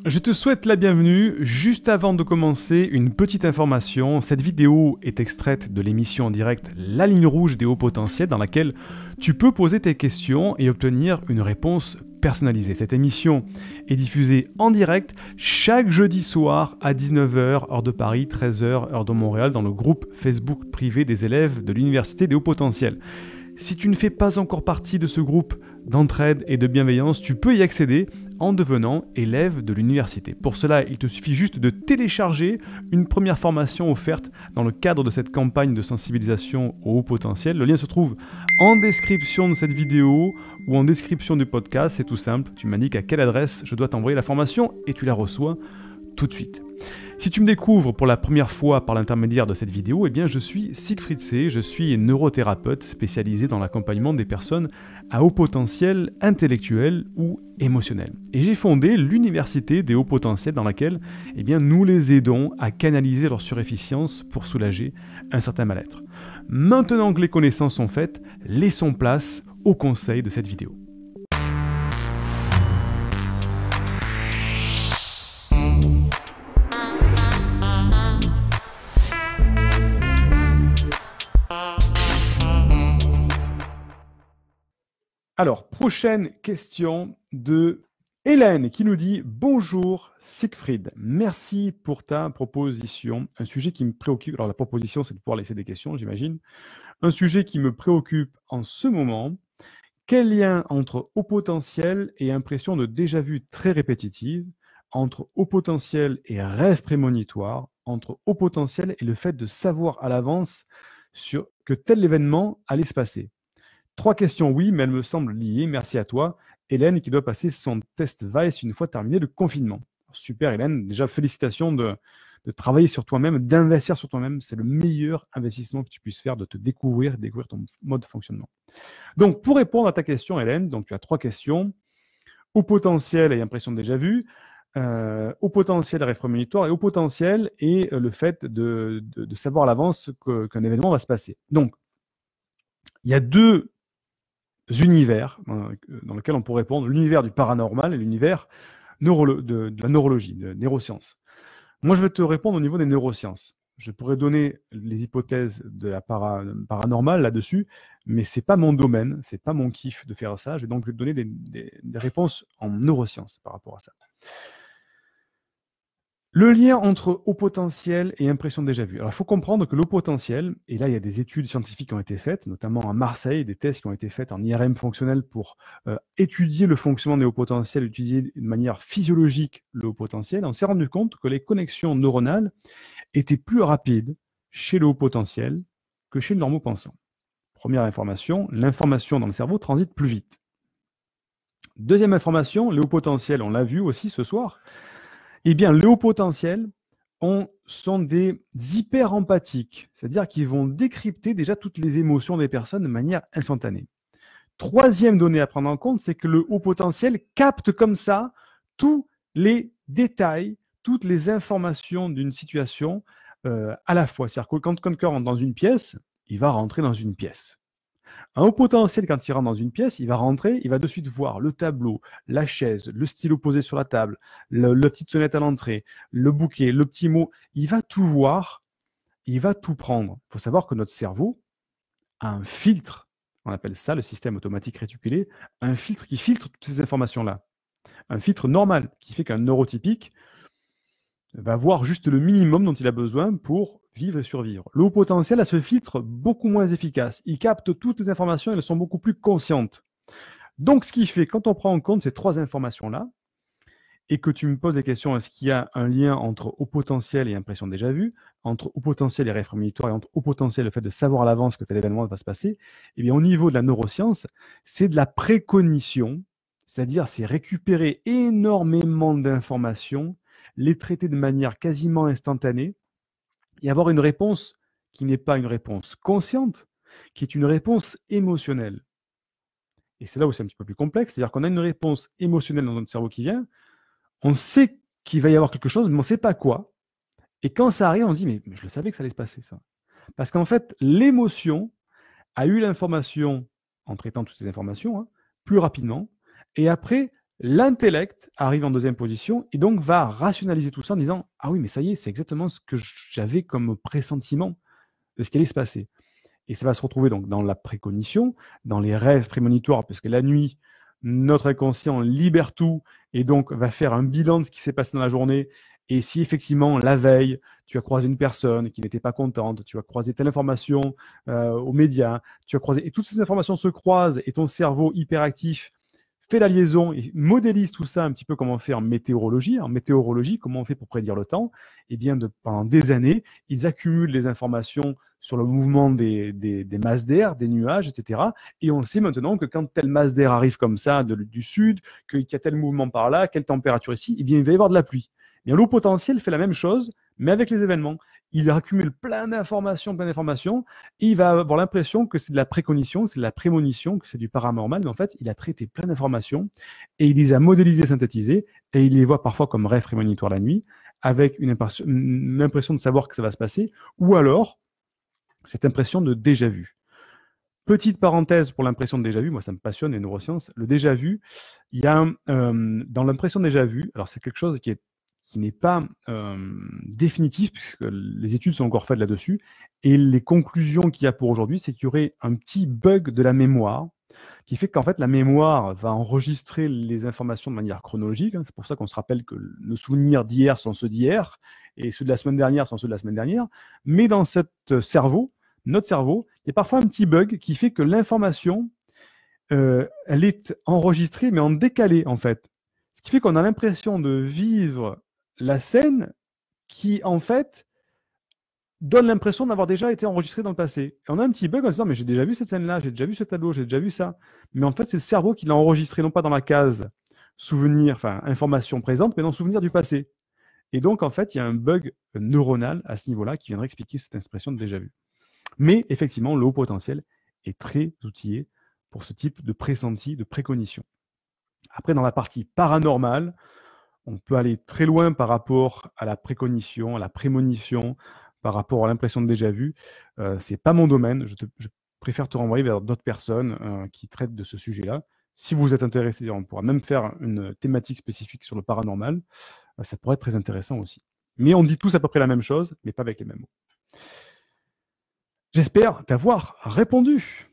Je te souhaite la bienvenue. Juste avant de commencer, une petite information. Cette vidéo est extraite de l'émission en direct La Ligne Rouge des Hauts Potentiels dans laquelle tu peux poser tes questions et obtenir une réponse personnalisée. Cette émission est diffusée en direct chaque jeudi soir à 19h, heure de Paris, 13h, heure de Montréal, dans le groupe Facebook privé des élèves de l'Université des Hauts Potentiels. Si tu ne fais pas encore partie de ce groupe d'entraide et de bienveillance, tu peux y accéder en devenant élève de l'université. Pour cela, il te suffit juste de télécharger une première formation offerte dans le cadre de cette campagne de sensibilisation au haut potentiel. Le lien se trouve en description de cette vidéo ou en description du podcast. C'est tout simple, tu m'indiques à quelle adresse je dois t'envoyer la formation et tu la reçois tout de suite. Si tu me découvres pour la première fois par l'intermédiaire de cette vidéo, eh bien je suis Siegfried C, je suis neurothérapeute spécialisé dans l'accompagnement des personnes à haut potentiel intellectuel ou émotionnel. Et j'ai fondé l'Université des hauts potentiels dans laquelle eh bien, nous les aidons à canaliser leur surefficience pour soulager un certain mal-être. Maintenant que les connaissances sont faites, laissons place aux conseils de cette vidéo. Alors, prochaine question de Hélène qui nous dit « Bonjour Siegfried, merci pour ta proposition. Un sujet qui me préoccupe. » Alors, la proposition, c'est de pouvoir laisser des questions, j'imagine. Un sujet qui me préoccupe en ce moment. Quel lien entre haut potentiel et impression de déjà-vu très répétitive, entre haut potentiel et rêve prémonitoire, entre haut potentiel et le fait de savoir à l'avance sur que tel événement allait se passer? 3 questions, oui, mais elles me semblent liées. Merci à toi, Hélène, qui doit passer son test Vice une fois terminé le confinement. Super, Hélène. Déjà, félicitations de travailler sur toi-même, d'investir sur toi-même. C'est le meilleur investissement que tu puisses faire, de te découvrir ton mode de fonctionnement. Donc, pour répondre à ta question, Hélène, donc tu as 3 questions. Haut potentiel et impression de déjà vu. Haut potentiel et rêve prémonitoire. Et haut potentiel et le fait de savoir à l'avance qu'un événement va se passer. Donc, il y a 2 univers dans lesquels on pourrait répondre, l'univers du paranormal et l'univers de la neurologie, de neurosciences. Moi, je vais te répondre au niveau des neurosciences. Je pourrais donner les hypothèses de la paranormale là-dessus, mais ce n'est pas mon domaine, ce n'est pas mon kiff de faire ça. Donc, je vais te donner des réponses en neurosciences par rapport à ça. Le lien entre haut potentiel et impression déjà vue. Alors, il faut comprendre que le haut potentiel, et là, il y a des études scientifiques qui ont été faites, notamment à Marseille, des tests qui ont été faits en IRM fonctionnel pour étudier le fonctionnement des hauts potentiels, étudier de manière physiologique le haut potentiel. On s'est rendu compte que les connexions neuronales étaient plus rapides chez le haut potentiel que chez le normopensant. Première information, l'information dans le cerveau transite plus vite. Deuxième information, les hauts potentiels, on l'a vu aussi ce soir, eh bien, les hauts potentiels sont des hyper-empathiques, c'est-à-dire qu'ils vont décrypter déjà toutes les émotions des personnes de manière instantanée. Troisième donnée à prendre en compte, c'est que le haut potentiel capte comme ça tous les détails, toutes les informations d'une situation à la fois. C'est-à-dire que quand quelqu'un rentre dans une pièce, il va rentrer dans une pièce. Un haut potentiel, quand il rentre dans une pièce, il va rentrer, il va de suite voir le tableau, la chaise, le stylo posé sur la table, la petite sonnette à l'entrée, le bouquet, le petit mot. Il va tout voir, il va tout prendre. Il faut savoir que notre cerveau a un filtre, on appelle ça le système automatique réticulé, un filtre qui filtre toutes ces informations-là. Un filtre normal, qui fait qu'un neurotypique va voir juste le minimum dont il a besoin pour vivre et survivre. Le haut potentiel a ce filtre beaucoup moins efficace. Il capte toutes les informations, elles sont beaucoup plus conscientes. Donc, ce qui fait, quand on prend en compte ces 3 informations-là, et que tu me poses la question, est-ce qu'il y a un lien entre haut potentiel et impression déjà vue, entre haut potentiel et rêve prémonitoire, et entre haut potentiel et le fait de savoir à l'avance que tel événement va se passer, eh bien, au niveau de la neuroscience, c'est de la précognition, c'est-à-dire c'est récupérer énormément d'informations, les traiter de manière quasiment instantanée et avoir une réponse qui n'est pas une réponse consciente, qui est une réponse émotionnelle. Et c'est là où c'est un petit peu plus complexe, c'est-à-dire qu'on a une réponse émotionnelle dans notre cerveau qui vient, on sait qu'il va y avoir quelque chose, mais on ne sait pas quoi. Et quand ça arrive, on se dit, mais je le savais que ça allait se passer, ça. Parce qu'en fait, l'émotion a eu l'information, en traitant toutes ces informations, plus rapidement, et après, L'intellect arrive en deuxième position et donc va rationaliser tout ça en disant « Ah oui, mais ça y est, c'est exactement ce que j'avais comme pressentiment de ce qui allait se passer. » Et ça va se retrouver donc dans la précognition, dans les rêves prémonitoires, parce que la nuit, notre inconscient libère tout et donc va faire un bilan de ce qui s'est passé dans la journée. Et si effectivement, la veille, tu as croisé une personne qui n'était pas contente, tu as croisé telle information aux médias, tu as croisé, et toutes ces informations se croisent et ton cerveau hyperactif fait la liaison et modélise tout ça un petit peu comme on fait en météorologie. En météorologie, comment on fait pour prédire le temps? Eh bien, pendant des années, ils accumulent les informations sur le mouvement des masses d'air, des nuages, etc. Et on sait maintenant que quand telle masse d'air arrive comme ça du sud, qu'il y a tel mouvement par là, quelle température ici, eh bien, il va y avoir de la pluie. Et l'eau potentielle fait la même chose, mais avec les événements. Il accumule plein d'informations, et il va avoir l'impression que c'est de la précognition, c'est de la prémonition, que c'est du paranormal, mais en fait, il a traité plein d'informations, et il les a modélisées, synthétisées, et il les voit parfois comme rêve prémonitoire la nuit, avec une impression de savoir que ça va se passer, ou alors cette impression de déjà-vu. Petite parenthèse pour l'impression de déjà-vu, moi ça me passionne les neurosciences, le déjà-vu, il y a dans l'impression de déjà-vu, alors c'est quelque chose qui n'est pas définitif, puisque les études sont encore faites là-dessus, et les conclusions qu'il y a pour aujourd'hui, c'est qu'il y aurait un petit bug de la mémoire, qui fait qu'en fait la mémoire va enregistrer les informations de manière chronologique, hein. C'est pour ça qu'on se rappelle que nos souvenirs d'hier sont ceux d'hier, et ceux de la semaine dernière sont ceux de la semaine dernière, mais dans notre cerveau, il y a parfois un petit bug qui fait que l'information, elle est enregistrée, mais en décalé, en fait. Ce qui fait qu'on a l'impression de vivre la scène qui, en fait, donne l'impression d'avoir déjà été enregistrée dans le passé. Et on a un petit bug en se disant, mais j'ai déjà vu cette scène-là, j'ai déjà vu ce tableau, j'ai déjà vu ça. Mais en fait, c'est le cerveau qui l'a enregistré, non pas dans la case souvenir, enfin, information présente, mais dans le souvenir du passé. Et donc, en fait, il y a un bug neuronal à ce niveau-là qui viendrait expliquer cette expression de déjà vu. Mais effectivement, le haut potentiel est très outillé pour ce type de pressenti, de précognition. Après, dans la partie paranormale, on peut aller très loin par rapport à la précognition, à la prémonition, par rapport à l'impression de déjà vu. Ce n'est pas mon domaine. Je préfère te renvoyer vers d'autres personnes qui traitent de ce sujet-là. Si vous êtes intéressé, on pourra même faire une thématique spécifique sur le paranormal. Ça pourrait être très intéressant aussi. Mais on dit tous à peu près la même chose, mais pas avec les mêmes mots. J'espère t'avoir répondu.